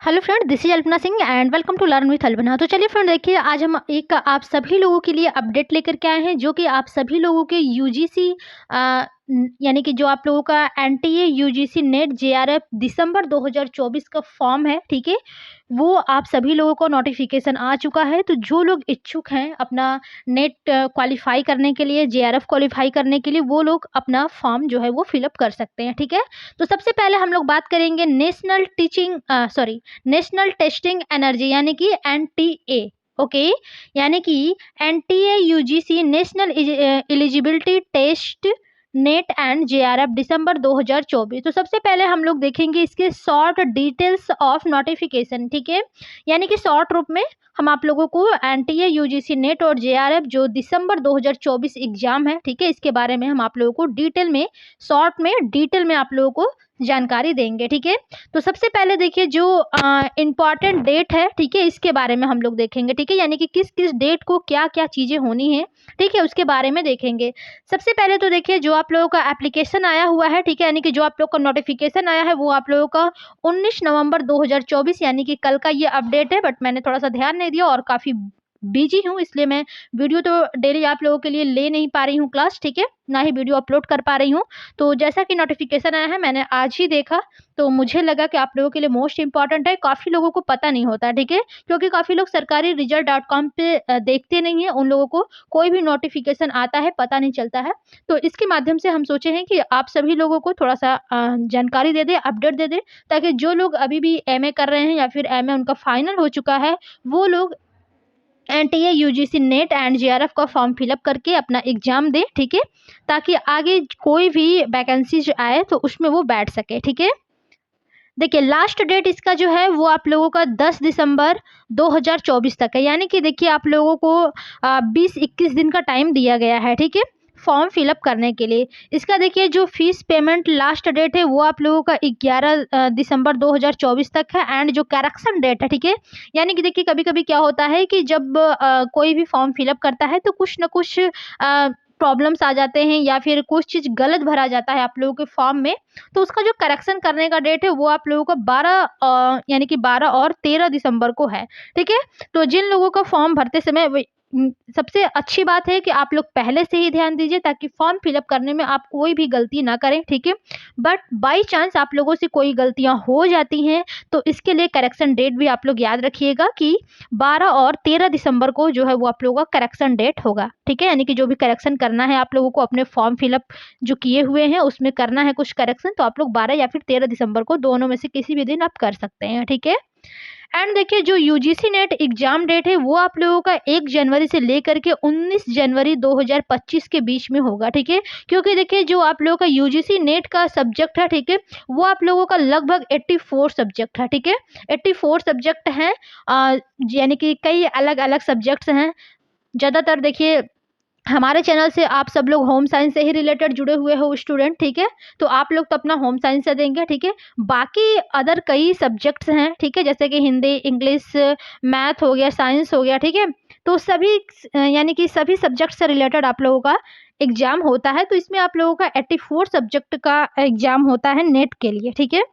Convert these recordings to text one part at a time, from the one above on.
Hello friend, this is Alpana Singh and welcome to learn with Alpana. तो चलिए friend, देखिए आज हम एक आप सभी लोगों के लिए अपडेट लेकर के आए हैं, जो कि आप सभी लोगों के यूजीसी यानी कि जो आप लोगों का NTA UGC net JRF December 2024 का फॉर्म है, ठीक है, वो आप सभी लोगों को नोटिफिकेशन आ चुका है। तो जो लोग इच्छुक हैं अपना नेट क्वालिफाई करने के लिए, जेआरएफ क्वालिफाई करने के लिए, वो लोग अपना फॉर्म जो है वो फिलअप कर सकते हैं, ठीक है। तो सबसे पहले हम लोग बात करेंगे नेशनल टेस्टिंग एनर्जी यानी कि एनटीए। ओके, यानी कि NTA UGC national eligibility test NET and JRF December 2024। तो सबसे पहले हम लोग देखेंगे इसके शॉर्ट डिटेल्स ऑफ नोटिफिकेशन, ठीक है। यानी कि शॉर्ट रूप में हम आप लोगों को एनटीए यूजीसी नेट और जेआरएफ जो दिसंबर 2024 एग्जाम है, ठीक है, इसके बारे में हम आप लोगों को डिटेल में आप लोगों को जानकारी देंगे, ठीक है। तो सबसे पहले देखिए जो इम्पॉर्टेंट डेट है, ठीक है, इसके बारे में हम लोग देखेंगे, ठीक है, यानी कि किस किस डेट को क्या क्या चीज़ें होनी है, ठीक है, उसके बारे में देखेंगे। सबसे पहले तो देखिए जो आप लोगों का एप्लीकेशन आया हुआ है, ठीक है, यानी कि जो आप लोग का नोटिफिकेशन आया है वो आप लोगों का 19 नवंबर 2024 यानी कि कल का ये अपडेट है। बट मैंने थोड़ा सा ध्यान नहीं दिया और काफ़ी बिजी हूँ, इसलिए मैं वीडियो तो डेली आप लोगों के लिए ले नहीं पा रही हूँ क्लास, ठीक है, ना ही वीडियो अपलोड कर पा रही हूँ। तो जैसा कि नोटिफिकेशन आया है मैंने आज ही देखा, तो मुझे लगा कि आप लोगों के लिए मोस्ट इंपॉर्टेंट है। काफ़ी लोगों को पता नहीं होता, ठीक है, क्योंकि काफ़ी लोग सरकारी रिजल्ट.com पे देखते नहीं है, उन लोगों को कोई भी नोटिफिकेशन आता है पता नहीं चलता है। तो इसके माध्यम से हम सोचे हैं कि आप सभी लोगों को थोड़ा सा जानकारी दे दें, अपडेट दे दें, ताकि जो लोग अभी भी एमए कर रहे हैं या फिर एमए उनका फाइनल हो चुका है, वो लोग NTA UGC net and JRF का फॉर्म फिलअप करके अपना एग्जाम दें, ठीक है, ताकि आगे कोई भी वैकेंसी जो आए तो उसमें वो बैठ सके, ठीक है। देखिए लास्ट डेट इसका जो है वो आप लोगों का 10 दिसंबर 2024 तक है, यानी कि देखिए आप लोगों को 20-21 दिन का टाइम दिया गया है, ठीक है, फॉर्म फिलअप करने के लिए। इसका देखिए जो फीस पेमेंट लास्ट डेट है वो आप लोगों का 11 दिसंबर 2024 तक है। एंड जो करेक्शन डेट है, ठीक है, यानी कि देखिए कभी कभी क्या होता है कि जब कोई भी फॉर्म फिलअप करता है तो कुछ ना कुछ प्रॉब्लम्स आ जाते हैं या फिर कुछ चीज़ गलत भरा जाता है आप लोगों के फॉर्म में। तो उसका जो करेक्शन करने का डेट है वो आप लोगों का 12 यानी कि 12 और 13 दिसंबर को है, ठीक है। तो जिन लोगों का फॉर्म भरते समय सबसे अच्छी बात है कि आप लोग पहले से ही ध्यान दीजिए ताकि फॉर्म फिलअप करने में आप कोई भी गलती ना करें, ठीक है। बट बाई चांस आप लोगों से कोई गलतियां हो जाती हैं तो इसके लिए करेक्शन डेट भी आप लोग याद रखिएगा कि 12 और 13 दिसंबर को जो है वो आप लोगों का करेक्शन डेट होगा, ठीक है। यानी कि जो भी करेक्शन करना है आप लोगों को अपने फॉर्म फिलअप जो किए हुए हैं उसमें करना है कुछ करेक्शन, तो आप लोग 12 या फिर 13 दिसंबर को दोनों में से किसी भी दिन आप कर सकते हैं, ठीक है। एंड देखिए जो यूजीसी नेट एग्जाम डेट है वो आप लोगों का 1 जनवरी से लेकर के 19 जनवरी 2025 के बीच में होगा, ठीक है। क्योंकि देखिए जो आप लोगों का यूजीसी नेट का सब्जेक्ट है, ठीक है, वो आप लोगों का लगभग 84 सब्जेक्ट है, ठीक है, 84 सब्जेक्ट हैं। यानी कि कई अलग अलग सब्जेक्ट्स हैं। ज़्यादातर देखिए हमारे चैनल से आप सब लोग होम साइंस से ही रिलेटेड जुड़े हुए हो स्टूडेंट, ठीक है, तो आप लोग तो अपना होम साइंस से देंगे, ठीक है। बाकी अदर कई सब्जेक्ट्स हैं, ठीक है, जैसे कि हिंदी, इंग्लिश, मैथ हो गया, साइंस हो गया, ठीक है। तो सभी यानी कि सभी सब्जेक्ट से रिलेटेड आप लोगों का एग्जाम होता है। तो इसमें आप लोगों का 84 सब्जेक्ट का एग्जाम होता है नेट के लिए, ठीक है।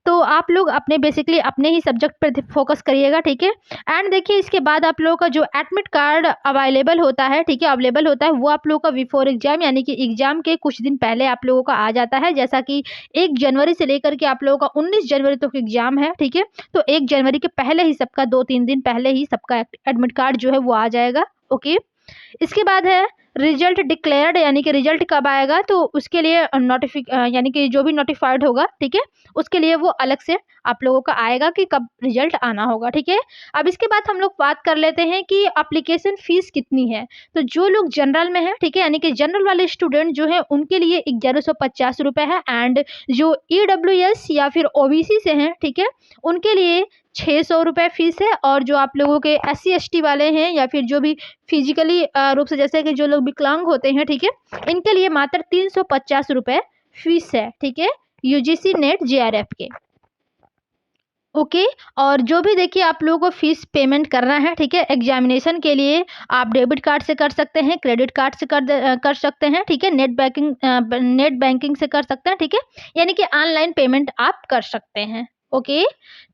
तो आप लोग अपने बेसिकली अपने ही सब्जेक्ट पर फोकस करिएगा, ठीक है। एंड देखिए इसके बाद आप लोगों का जो एडमिट कार्ड अवेलेबल होता है, ठीक है, अवेलेबल होता है, वो आप लोगों का बिफोर एग्जाम यानी कि एग्जाम के कुछ दिन पहले आप लोगों का आ जाता है। जैसा कि 1 जनवरी से लेकर के आप लोगों का 19 जनवरी तक एग्जाम है, ठीक है। तो 1 जनवरी के पहले ही सबका 2-3 दिन पहले ही सबका एडमिट कार्ड जो है वो आ जाएगा, ओके। इसके बाद है रिजल्ट डिक्लेयर्ड, यानी कि रिजल्ट कब आएगा तो उसके लिए यानी कि जो भी नोटिफाइड होगा, ठीक है, उसके लिए वो अलग से आप लोगों का आएगा कि कब रिजल्ट आना होगा, ठीक है। अब इसके बाद हम लोग बात कर लेते हैं कि एप्लीकेशन फीस कितनी है। तो जो लोग जनरल में है, ठीक है, यानी कि जनरल वाले स्टूडेंट जो है उनके लिए 1150 रुपये है। एंड जो ईडब्ल्यूएस या फिर ओबीसी से हैं, ठीक है, उनके लिए 600 रुपये फीस है। और जो आप लोगों के SC ST वाले हैं या फिर जो भी फिजिकली रूप से जैसे कि जो लोग विकलांग होते हैं, ठीक है, इनके लिए मात्र 350 रुपये फीस है, ठीक है, यूजीसी नेट जेआरएफ के, ओके। और जो भी देखिए आप लोगों को फीस पेमेंट करना है, ठीक है, एग्जामिनेशन के लिए आप डेबिट कार्ड से कर सकते हैं, क्रेडिट कार्ड से कर सकते हैं, ठीक है, नेट बैंकिंग से कर सकते हैं, ठीक है, यानी कि ऑनलाइन पेमेंट आप कर सकते हैं। ओके,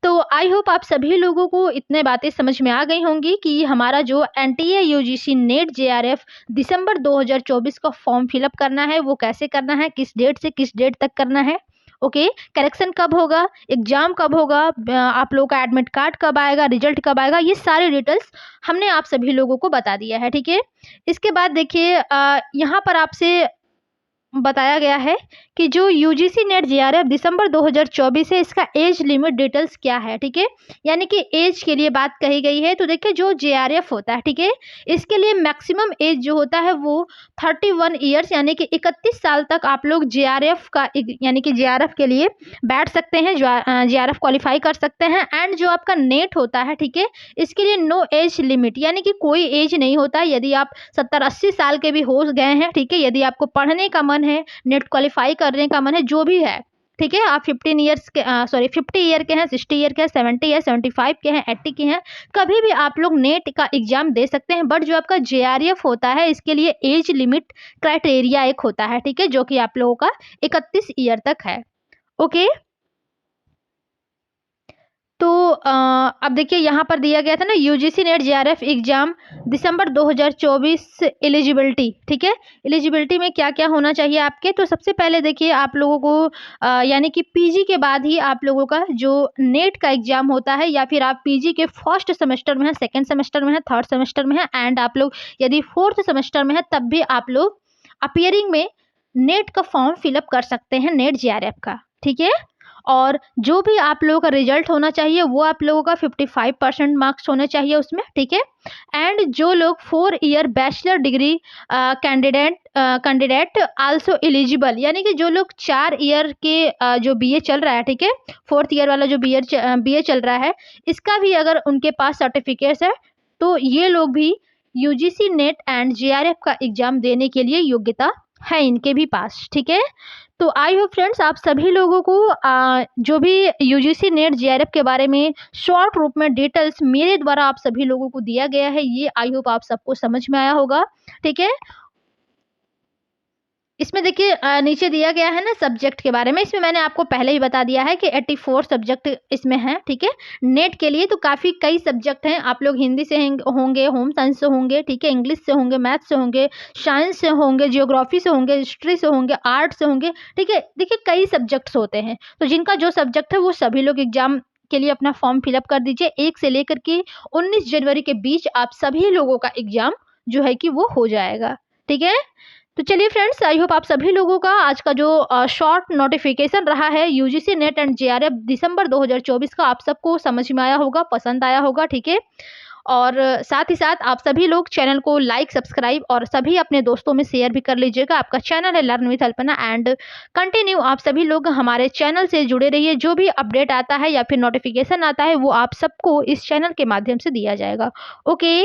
तो आई होप आप सभी लोगों को इतने बातें समझ में आ गई होंगी कि हमारा जो NTA UGC net JRF December 2024 का फॉर्म फिलअप करना है वो कैसे करना है, किस डेट से किस डेट तक करना है। ओके, करेक्शन कब होगा, एग्जाम कब होगा, आप लोगों का एडमिट कार्ड कब आएगा, रिजल्ट कब आएगा, ये सारे डिटेल्स हमने आप सभी लोगों को बता दिया है। ठीक है, इसके बाद देखिए यहाँ पर आपसे बताया गया है कि जो यूजीसी नेट जेआरएफ दिसंबर 2024 है इसका एज लिमिट डिटेल्स क्या है। ठीक है, यानी कि एज के लिए बात कही गई है। तो देखिए जो जेआरएफ होता है, ठीक है, इसके लिए मैक्सिमम एज जो होता है वो 31 ईयर्स यानी कि 31 साल तक आप लोग जेआरएफ का यानी कि जेआरएफ के लिए बैठ सकते हैं, जेआरएफ क्वालिफाई कर सकते हैं। एंड जो आपका नेट होता है, ठीक है, इसके लिए नो एज लिमिट यानी कि कोई एज नहीं होता है। यदि आप 70-80 साल के भी हो गए हैं, ठीक है, यदि आपको पढ़ने का मन है, नेट क्वालिफाई करने का मन है, जो भी है, ठीक है, आप 15 ईयर्स के 50 ईयर के हैं, 60 ईयर के हैं, 70 है, 75 के हैं, 80 के हैं, कभी भी आप लोग नेट का एग्जाम दे सकते हैं। बट जो आपका जेआरएफ होता है इसके लिए एज लिमिट क्राइटेरिया एक होता है, ठीक है, जो कि आप लोगों का 31 ईयर तक है। ओके, तो अब देखिए यहाँ पर दिया गया था ना यूजीसी नेट जेआरएफ एग्जाम दिसंबर 2024 एलिजिबिलिटी। ठीक है, एलिजिबिलिटी में क्या क्या होना चाहिए आपके। तो सबसे पहले देखिए आप लोगों को यानी कि पीजी के बाद ही आप लोगों का जो नेट का एग्जाम होता है, या फिर आप पीजी के फर्स्ट सेमेस्टर में है, सेकेंड सेमेस्टर में है, थर्ड सेमेस्टर में है, एंड आप लोग यदि फोर्थ सेमेस्टर में है तब भी आप लोग अपियरिंग में नेट का फॉर्म फिलअप कर सकते हैं, नेट जेआरएफ का। ठीक है, और जो भी आप लोगों का रिजल्ट होना चाहिए वो आप लोगों का 55% मार्क्स होने चाहिए उसमें। ठीक है, एंड जो लोग 4 year bachelor degree candidate also eligible यानी कि जो लोग 4 ईयर के जो बीए चल रहा है, ठीक है, फोर्थ ईयर वाला जो बीए चल रहा है, इसका भी अगर उनके पास सर्टिफिकेट्स है तो ये लोग भी यूजीसी नेट एंड जेआरएफ का एग्जाम देने के लिए योग्यता है इनके भी पास। ठीक है, तो आई होप फ्रेंड्स आप सभी लोगों को जो भी यूजीसी नेट जेआरएफ के बारे में शॉर्ट रूप में डिटेल्स मेरे द्वारा आप सभी लोगों को दिया गया है, ये आई होप आप सबको समझ में आया होगा। ठीक है, इसमें देखिए नीचे दिया गया है ना सब्जेक्ट के बारे में, इसमें मैंने आपको पहले ही बता दिया है कि 84 सब्जेक्ट इसमें हैं। ठीक है, नेट के लिए तो काफ़ी कई सब्जेक्ट हैं। आप लोग हिंदी से होंगे, होम साइंस से होंगे, ठीक है, इंग्लिश से होंगे, मैथ से होंगे, साइंस से होंगे, जियोग्राफी से होंगे, हिस्ट्री से होंगे, आर्ट से होंगे। ठीक है, देखिए कई सब्जेक्ट्स होते हैं, तो जिनका जो सब्जेक्ट है वो सभी लोग एग्जाम के लिए अपना फॉर्म फिलअप कर दीजिए। 1 से लेकर के 19 जनवरी के बीच आप सभी लोगों का एग्जाम जो है कि वो हो जाएगा। ठीक है, तो चलिए फ्रेंड्स, आई होप आप सभी लोगों का आज का जो शॉर्ट नोटिफिकेशन रहा है UGC net and JRF December 2024 का आप सबको समझ में आया होगा, पसंद आया होगा। ठीक है, और साथ ही साथ आप सभी लोग चैनल को लाइक, सब्सक्राइब और सभी अपने दोस्तों में शेयर भी कर लीजिएगा। आपका चैनल है learn with Alpana and continue आप सभी लोग हमारे चैनल से जुड़े रहिए। जो भी अपडेट आता है या फिर नोटिफिकेशन आता है वो आप सबको इस चैनल के माध्यम से दिया जाएगा। ओके।